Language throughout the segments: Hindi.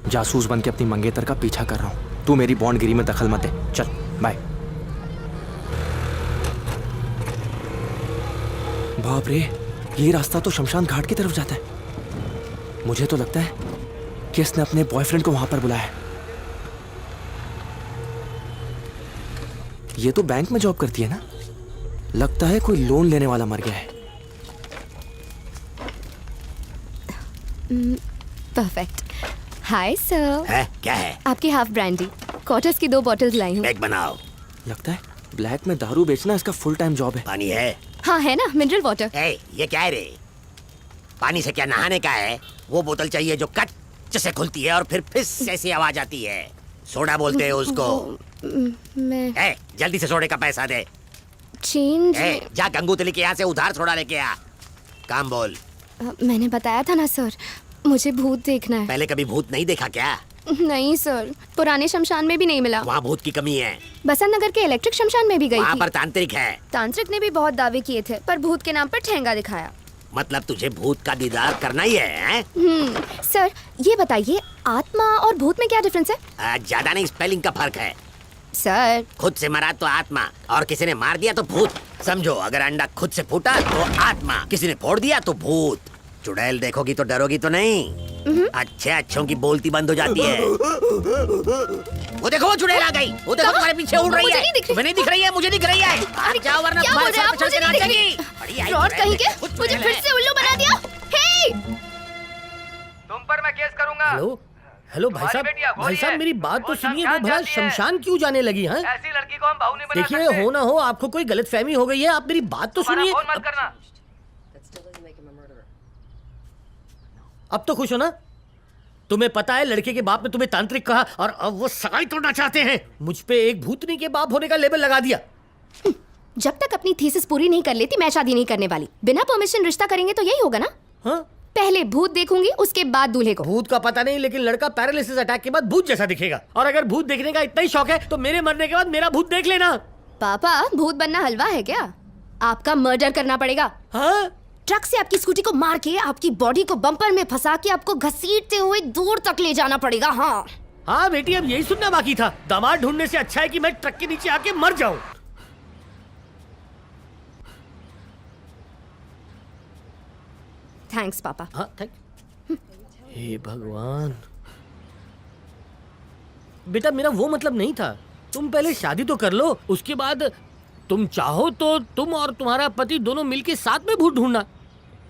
जासूस बन के अपनी मंगेतर का पीछा कर रहा हूँ। तू मेरी बॉन्डगिरी में दखल मत दे। चल बाय। बाप रे, ये रास्ता तो शमशान घाट की तरफ जाता है। मुझे तो लगता है कि इसने अपने बॉयफ्रेंड को वहां पर बुलाया है। ये तो बैंक में जॉब करती है ना। लगता है कोई लोन लेने वाला मर गया है। परफेक्ट। Hi sir. है क्या है? आपकी हाफ ब्रांडी क्वार्टर्स की 2 बॉटल्स लाई हूँ। बैग बनाओ। लगता है ब्लैक में दारू बेचना इसका फुल टाइम जॉब है। पानी है? हाँ है ना, मिनरल वाटर। ये क्या है रे? पानी से क्या नहाने का है? वो बोतल चाहिए जो कट से खुलती है और फिर फिस ऐसी आवाज आती है। सोडा बोलते हैं उसको। मैं जल्दी से सोडे का पैसा दे। चेंज। जा गंगूतली के यहाँ से उधार सोडा लेके आ। काम बोल। मैंने बताया था ना सर, मुझे भूत देखना है। पहले कभी भूत नहीं देखा क्या? नहीं सर, पुराने शमशान में भी नहीं मिला। वहाँ भूत की कमी है। बसंत नगर के इलेक्ट्रिक शमशान में भी गई वहाँ थी। पर तांत्रिक है। तांत्रिक ने भी बहुत दावे किए थे, पर भूत के नाम पर ठेंगा दिखाया। मतलब तुझे भूत का दीदार करना ही है? सर ये बताइए, आत्मा और भूत में क्या डिफरेंस है? ज्यादा नहीं, स्पेलिंग का फर्क है। सर खुद से मरा तो आत्मा और किसी ने मार दिया तो भूत। समझो, अगर अंडा खुद से फूटा तो आत्मा, किसी ने फोड़ दिया तो भूत। चुड़ैल देखोगी तो डरोगी तो नहीं। अच्छे अच्छों की बोलती बंद हो जाती है। वो देखो, वो चुड़ैल आ गई। वो देखो तुम्हारे पीछे उड़ रही है। तुम्हें नहीं दिख रही है? मुझे दिख रही है। भाग जाओ वरना तुम्हारे सर पे चढ़ के नाचेगी। फ्रॉड कहीं के, मुझे फिर से उल्लू बना दिया। हे! तुम पर मैं केस करूंगा। हेलो भाई साहब मेरी बात तो सुनिए। वो भला शमशान क्यों जाने लगी? हैं? ऐसी लड़की को हम बहू नहीं बना सकते। देखिए, हो ना हो आपको कोई गलतफहमी हो गई है। आप मेरी बात तो सुनिए। फोन मत करना। अब तो खुश हो ना? तुम्हें पता है लड़के के बाप ने तुम्हें तांत्रिक कहा और अब वो सगाई तोड़ना चाहते हैं। मुझ पे एक भूतनी के बाप होने का लेबल लगा दिया। जब तक अपनी थीसिस पूरी नहीं कर लेती, मैं शादी नहीं करने वाली। बिना परमिशन रिश्ता करेंगे तो यही होगा ना? हाँ? पहले भूत देखूंगी, उसके बाद दूल्हे को। भूत का पता नहीं, लेकिन लड़का पैरालिसिस अटैक के बाद भूत जैसा दिखेगा। और अगर भूत देखने का इतना ही शौक है तो मेरे मरने के बाद मेरा भूत देख लेना। पापा, भूत बनना हलवा है क्या? आपका मर्डर करना पड़ेगा। हाँ? ट्रक से आपकी स्कूटी को मार के आपकी बॉडी को बम्पर में फंसा के आपको घसीटते हुए दूर तक ले जाना पड़ेगा। हाँ बेटी, अब यही सुनना बाकी था। दामाद ढूंढने से अच्छा है कि मैं ट्रक के नीचे आके मर जाऊं। थैंक्स पापा। हाँ थैंक। हे भगवान। बेटा, मेरा वो मतलब नहीं था। तुम पहले शादी तो कर लो, उसके बाद तुम चाहो तो तुम और तुम्हारा पति दोनों मिलके साथ में भूत ढूंढना।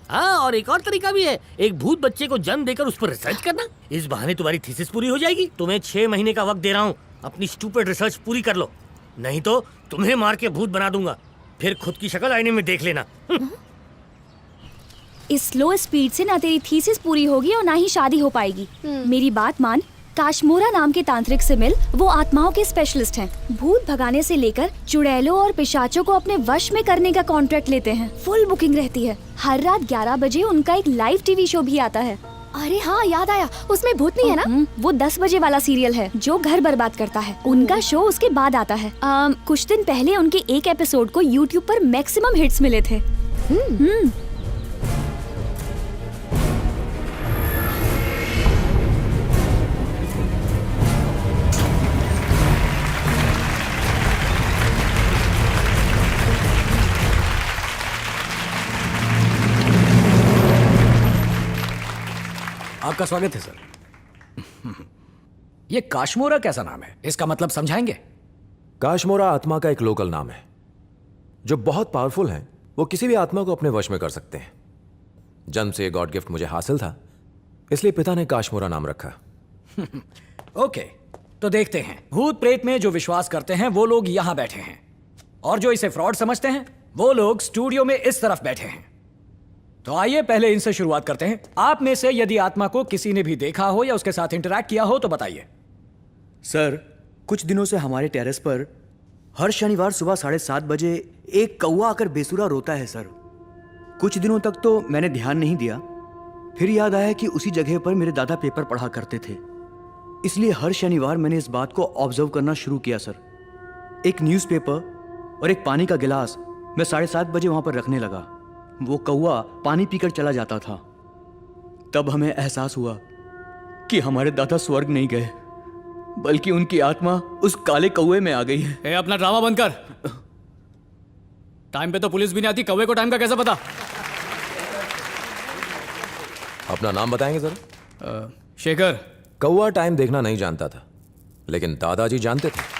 हाँ, और एक और तरीका भी है। एक भूत बच्चे को जन्म देकर उस पर रिसर्च करना। इस बहाने तुम्हारी थीसिस पूरी हो जाएगी। तुम्हें 6 महीने का वक्त दे रहा हूँ, अपनी स्टूपिड रिसर्च पूरी कर लो, नहीं तो तुम्हें मार के भूत बना दूंगा। फिर खुद की शक्ल आईने में देख लेना। इस स्लो स्पीड से ना तेरी थीसिस पूरी होगी और ना ही शादी हो पाएगी। मेरी बात मान। काशमोरा नाम के तांत्रिक से मिल। वो आत्माओं के स्पेशलिस्ट हैं। भूत भगाने से लेकर चुड़ैलों और पिशाचों को अपने वश में करने का कॉन्ट्रैक्ट लेते हैं। फुल बुकिंग रहती है। हर रात 11 बजे उनका एक लाइव टीवी शो भी आता है। अरे हाँ, याद आया, उसमें भूत नहीं है ना? वो 10 बजे वाला सीरियल है जो घर बर्बाद करता है। उनका शो उसके बाद आता है। कुछ दिन पहले उनके एक एपिसोड को YouTube पर मैक्सिमम हिट्स मिले थे। आपका स्वागत है सर। ये काशमोरा कैसा नाम है? इसका मतलब समझाएंगे? काशमोरा आत्मा का एक लोकल नाम है। जो बहुत पावरफुल हैं, वो किसी भी आत्मा को अपने वश में कर सकते हैं। जन्म से गॉड गिफ्ट मुझे हासिल था, इसलिए पिता ने काशमोरा नाम रखा। ओके, तो देखते हैं। भूत प्रेत में जो विश्वास करते हैं वो लोग यहां बैठे हैं, और जो इसे फ्रॉड समझते हैं वो लोग स्टूडियो में इस तरफ बैठे हैं। तो आइए पहले इनसे शुरुआत करते हैं। आप में से यदि आत्मा को किसी ने भी देखा हो या उसके साथ इंटरैक्ट किया हो तो बताइए। सर, कुछ दिनों से हमारे टेरेस पर हर शनिवार सुबह 7:30 बजे एक कौवा आकर बेसुरा रोता है सर। कुछ दिनों तक तो मैंने ध्यान नहीं दिया, फिर याद आया कि उसी जगह पर मेरे दादा पेपर पढ़ा करते थे, इसलिए हर शनिवार मैंने इस बात को ऑब्जर्व करना शुरू किया सर। एक न्यूज़पेपर और एक पानी का गिलास मैं 7:30 बजे वहां पर रखने लगा। वो कौवा पानी पीकर चला जाता था। तब हमें एहसास हुआ कि हमारे दादा स्वर्ग नहीं गए, बल्कि उनकी आत्मा उस काले कौवे में आ गई है। ए, अपना ड्रामा बंद कर। टाइम पे तो पुलिस भी नहीं आती, कौवे को टाइम का कैसे पता? अपना नाम बताएंगे जरा? शेखर। कौवा टाइम देखना नहीं जानता था, लेकिन दादाजी जानते थे।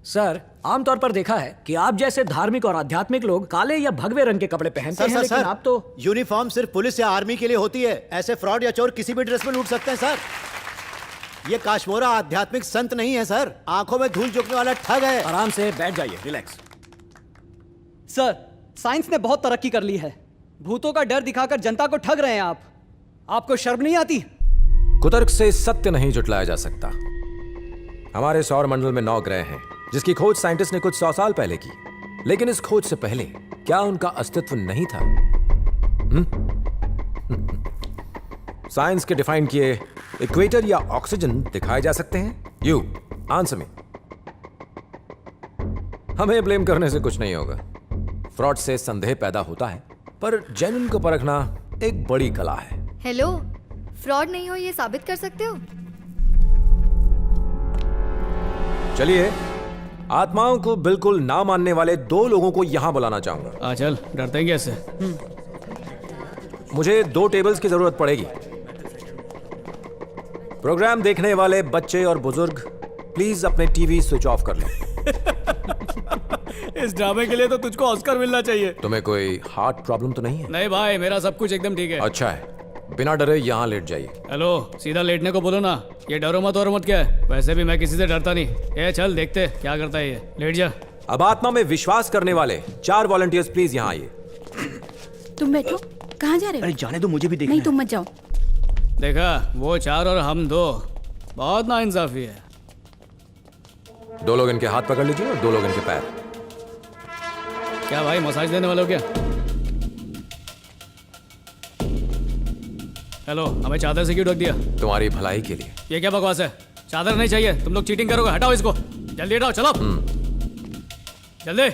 सर, आमतौर पर देखा है कि आप जैसे धार्मिक और आध्यात्मिक लोग काले या भगवे रंग के कपड़े पहनते हैं, लेकिन आप तो यूनिफॉर्म सिर्फ पुलिस या आर्मी के लिए होती है। ऐसे फ्रॉड या चोर किसी भी ड्रेस में लूट सकते हैं सर। ये काशमोरा आध्यात्मिक संत नहीं है सर, आंखों में धूल झोंकने वाला ठग है। आराम से बैठ जाइए, रिलैक्स। सर, साइंस ने बहुत तरक्की कर ली है। भूतों का डर दिखाकर जनता को ठग रहे हैं आप। आपको शर्म नहीं आती? कुतर्क से सत्य नहीं जुटलाया जा सकता। हमारे सौर मंडल में 9 ग्रह हैं, जिसकी खोज साइंटिस्ट ने कुछ 100 साल पहले की। लेकिन इस खोज से पहले क्या उनका अस्तित्व नहीं था? साइंस के डिफाइन किए इक्वेटर या ऑक्सीजन दिखाए जा सकते हैं? You answer me. हमें ब्लेम करने से कुछ नहीं होगा। फ्रॉड से संदेह पैदा होता है, पर जेन्युइन को परखना एक बड़ी कला है। हेलो, फ्रॉड नहीं हो ये साबित कर सकते हो? चलिए, आत्माओं को बिल्कुल ना मानने वाले 2 लोगों को यहां बुलाना चाहूंगा। चल, डरते हैं कैसे? मुझे 2 टेबल्स की जरूरत पड़ेगी। प्रोग्राम देखने वाले बच्चे और बुजुर्ग प्लीज अपने टीवी स्विच ऑफ कर लें। इस ड्रामे के लिए तो तुझको ऑस्कर मिलना चाहिए। तुम्हें कोई हार्ट प्रॉब्लम तो नहीं है? नहीं भाई, मेरा सब कुछ एकदम ठीक है। अच्छा है, बिना डरे यहां लेट जाइए। हेलो, सीधा लेटने को बोलो ना। ये डरो मत और मत क्या है? वैसे भी मैं किसी से डरता नहीं। ए चल, देखते क्या करता है ये। लेट जा। अब आत्मा में विश्वास करने वाले 4 वॉलंटियर्स प्लीज यहां आइए। तुम बैठो। कहाँ जा रहे हो? अरे जाने दो, मुझे भी देखना नहीं, है। तुम मत जाओ। देखा, वो 4 और हम 2। बहुत नाइंसाफी है। 2 लोग इनके हाथ पकड़ लीजिए और 2 लोग इनके पैर। क्या भाई, मसाज देने वाले हो क्या? हेलो, हमें चादर से क्यों ढक दिया? तुम्हारी भलाई के लिए। ये क्या बकवास है? चादर नहीं चाहिए, तुम लोग चीटिंग करोगे। हटाओ इसको, जल्दी हटाओ। चलो जल्दी।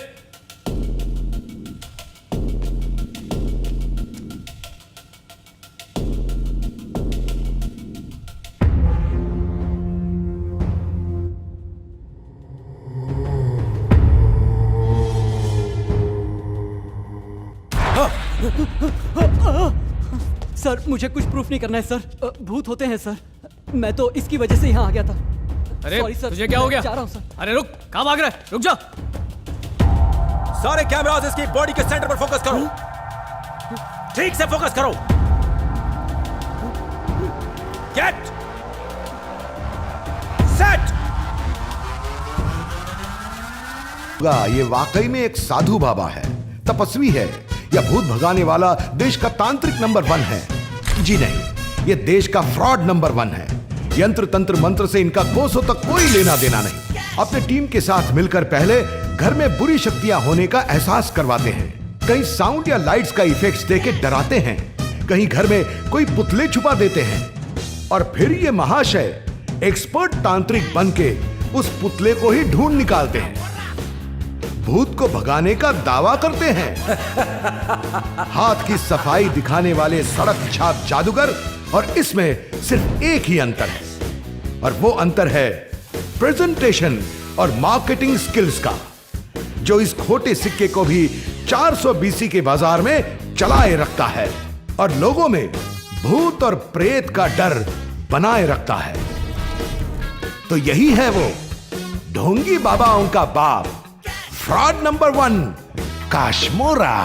सर, मुझे कुछ प्रूफ नहीं करना है सर। भूत होते हैं सर। मैं तो इसकी वजह से यहाँ आ गया था। अरे सॉरी सर, तुझे क्या हो गया? जा रहा हूँ सर। अरे रुक, कहाँ भाग रहा है? रुक जा। सारे कैमरास इसकी बॉडी के सेंटर पर फोकस करो। ठीक से फोकस करो। Get set. ये वाकई में एक साधु बाबा है, तपस्वी है, या भूत भगाने वाला देश का तांत्रिक नंबर 1 है? जी नहीं, ये देश का फ्रॉड नंबर 1 है। यंत्र तंत्र मंत्र से इनका कोसों तक कोई लेना देना नहीं। अपने टीम के साथ मिलकर पहले घर में बुरी शक्तियां होने का एहसास करवाते हैं, कहीं साउंड या लाइट्स का इफेक्ट्स देके डराते हैं, कहीं घर में कोई पुतले छुपा देते हैं, और फिर ये महाशय एक्सपर्ट तांत्रिक बनके उस पुतले को ही ढूंढ निकालते हैं, भूत को भगाने का दावा करते हैं। हाथ की सफाई दिखाने वाले सड़क छाप जादूगर, और इसमें सिर्फ एक ही अंतर है, और वो अंतर है प्रेजेंटेशन और मार्केटिंग स्किल्स का, जो इस खोटे सिक्के को भी 400 BC के बाजार में चलाए रखता है और लोगों में भूत और प्रेत का डर बनाए रखता है। तो यही है वो ढोंगी बाबाओं का बाप, फ्रॉड नंबर 1 काशमोरा।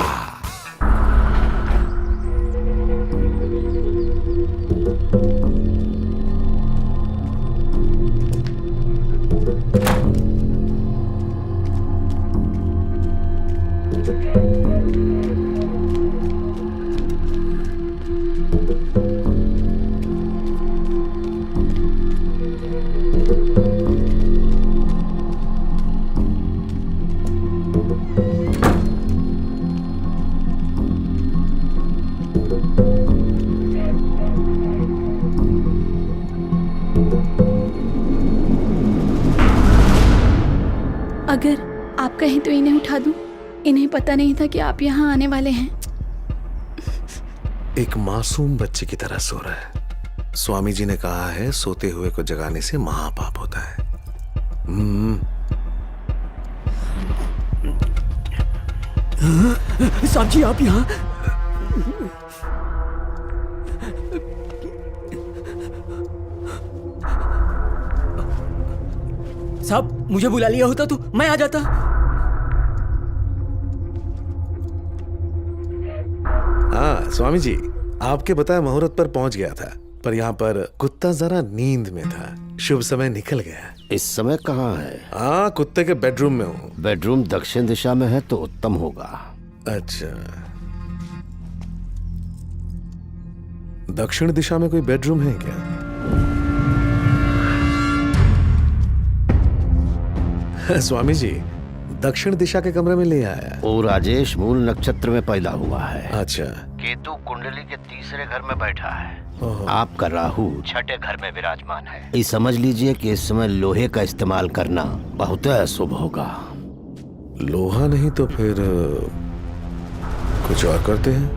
अगर आप कहें तो इन्हें उठा दूं। इन्हें पता नहीं था कि आप यहाँ आने वाले हैं। एक मासूम बच्चे की तरह सो रहा है। स्वामी जी ने कहा है सोते हुए को जगाने से महापाप होता है। साहब जी आप यहाँ? साहब मुझे बुला लिया होता तो मैं आ जाता। हाँ स्वामी जी, आपके बताए मुहूर्त पर पहुंच गया था, पर यहाँ पर कुत्ता जरा नींद में था। शुभ समय निकल गया। इस समय कहाँ है? हाँ, कुत्ते के बेडरूम में हूँ। बेडरूम दक्षिण दिशा में है तो उत्तम होगा। अच्छा, दक्षिण दिशा में कोई बेडरूम है क्या? स्वामी जी, दक्षिण दिशा के कमरे में ले आया। वो राजेश मूल नक्षत्र में पैदा हुआ है। अच्छा, केतु कुंडली के तीसरे घर में बैठा है। आपका राहु छठे घर में विराजमान है। ये समझ लीजिए कि इस समय लोहे का इस्तेमाल करना बहुत अशुभ होगा। लोहा नहीं तो फिर कुछ और करते हैं।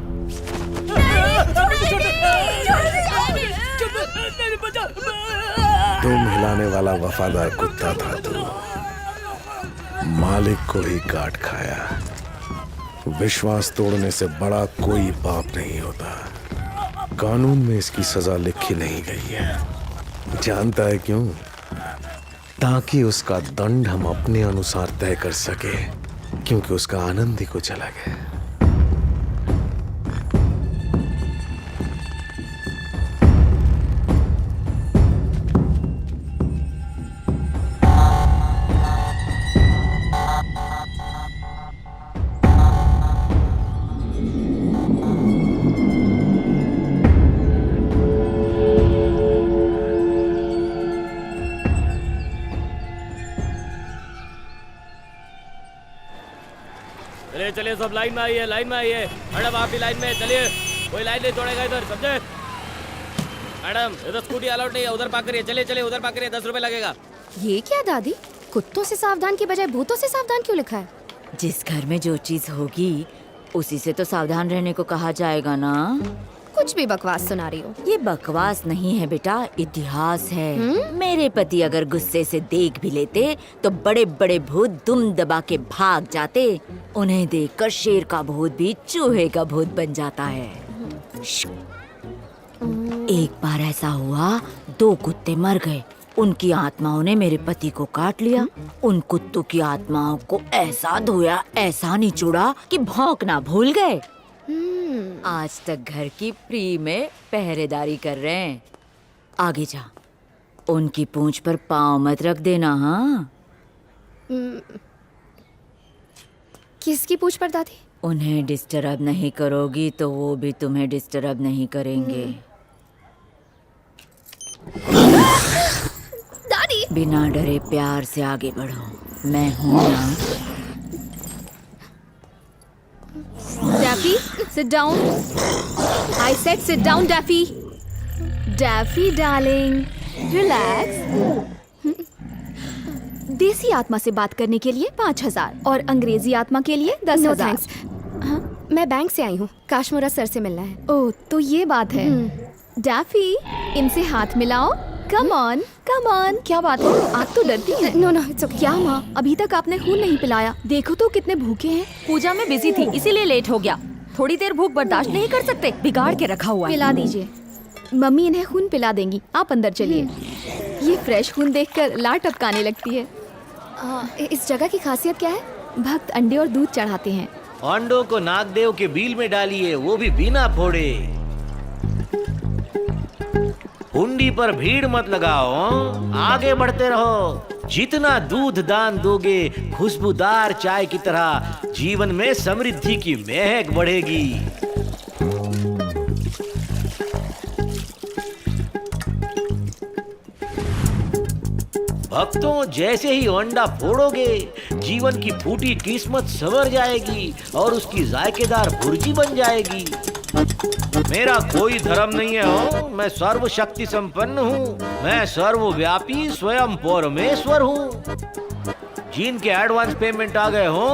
तुम हिलाने वाला वफादार कुत्ता था तू, मालिक को ही काट खाया। विश्वास तोड़ने से बड़ा कोई पाप नहीं होता। कानून में इसकी सजा लिखी नहीं गई है। जानता है क्यों? ताकि उसका दंड हम अपने अनुसार तय कर सके, क्योंकि उसका आनंद ही कुछ अलग है। चलिए सब लाइन में आइए, लाइन में आइए। मैडम आप भी लाइन में चलिए, कोई लाइन नहीं तोड़ेगा इधर, समझे? मैडम इधर स्कूटी अलाउड नहीं है, उधर पार्क करिए। चलिए चलिए उधर पार्क करिए, 10 रुपए लगेगा। ये क्या दादी, कुत्तों से सावधान की बजाय भूतों से सावधान क्यों लिखा है? जिस घर में जो चीज होगी उसी से तो सावधान रहने को कहा जाएगा ना। कुछ भी बकवास सुना रही हो। ये बकवास नहीं है बेटा, इतिहास है। मेरे पति अगर गुस्से से देख भी लेते तो बड़े बड़े भूत दुम दबा के भाग जाते। उन्हें देखकर शेर का भूत भी चूहे का भूत बन जाता है। एक बार ऐसा हुआ, 2 कुत्ते मर गए। उनकी आत्माओं ने मेरे पति को काट लिया। उन कुत्तों की आत्माओं को ऐसा धोया, ऐसा निचोड़ा कि भौंकना भूल गए। आज तक घर की फ्री में पहरेदारी कर रहे हैं। आगे जा, उनकी पूंछ पर पाँव मत रख देना। हाँ, किसकी पूंछ पर दादी? उन्हें डिस्टर्ब नहीं करोगी तो वो भी तुम्हें डिस्टर्ब नहीं करेंगे। दादी बिना डरे प्यार से आगे बढ़ो, मैं हूँ ना। Daffy, sit down. I said sit down, Daffy. Daffy, darling, relax. देसी आत्मा से बात करने के लिए 5,000 और अंग्रेजी आत्मा के लिए 10,000। हाँ, मैं बैंक से आई हूँ, काशमोरा सर से मिलना है। ओह, तो ये बात है। डैफी, इनसे हाथ मिलाओ। Come on. क्या बात है, आप तो डरती हैं। No no, it's okay. क्या माँ, अभी तक आपने खून नहीं पिलाया। देखो तो कितने भूखे हैं। पूजा में बिजी थी इसीलिए लेट हो गया। थोड़ी देर भूख बर्दाश्त नहीं कर सकते, बिगाड़ के रखा हुआ है। पिला दीजिए, मम्मी इन्हें खून पिला देंगी। आप अंदर चलिए। ये फ्रेश खून देखकर लार टपकाने लगती है। इस जगह की खासियत क्या है? भक्त अंडे और दूध चढ़ाते हैं। अंडों को नागदेव के बिल में डालिए, वो भी बिना फोड़े। हुंडी पर भीड़ मत लगाओ, आगे बढ़ते रहो। जितना दूध दान दोगे, खुशबूदार चाय की तरह जीवन में समृद्धि की महक बढ़ेगी। भक्तों, जैसे ही अंडा फोड़ोगे, जीवन की फूटी किस्मत संवर जाएगी और उसकी जायकेदार भुर्जी बन जाएगी। मेरा कोई धर्म नहीं है हो, मैं सर्वशक्ति संपन्न हूँ। मैं सर्वव्यापी स्वयं परमेश्वर हूँ। जिनके एडवांस पेमेंट आ गए हो